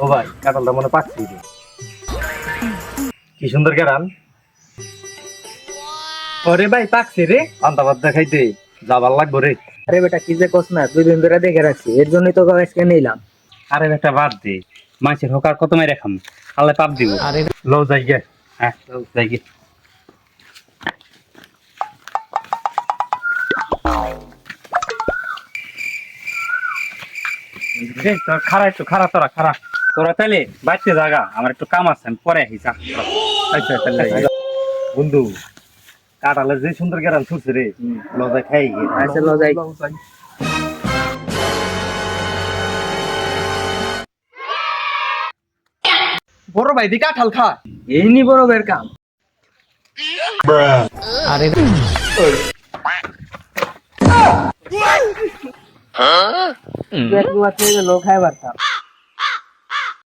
ও ভাই কাঁঠালটা মনে পাচ্ছি রে, কি সুন্দর কেরান। ওরে ভাই পাকছে রে। আন্তাবাদ দেখাইতে যাবার লাগবো রে। আরে বেটা কি যে কস না, 2 দিন ধরে দেখে রাখছি, এর জন্যই তো আজকে নিলাম। আরে একটা বাদ দে, মাছের হোক আর কত মাই রাখাম, আল্লাহ পাপ দিব। আরে লো যাই গে। হ্যাঁ যাই গে। খারা একটু খারা, তোরা তোরা তাইলে বাড়তে জাগা, আমার একটু কাম আছে, আমি পরে আসি। আচ্ছা তাহলে বন্ধু কাঁঠালের যে সুন্দর কেরান ছুটছে রে, লো যাই খাই গে। আচ্ছা ল যাই। বড় ভাই দি কাঁঠাল খা। এই নি বড় বের কাম। আরে তুই একটু বাচ্চা লোক খাই পারতাম।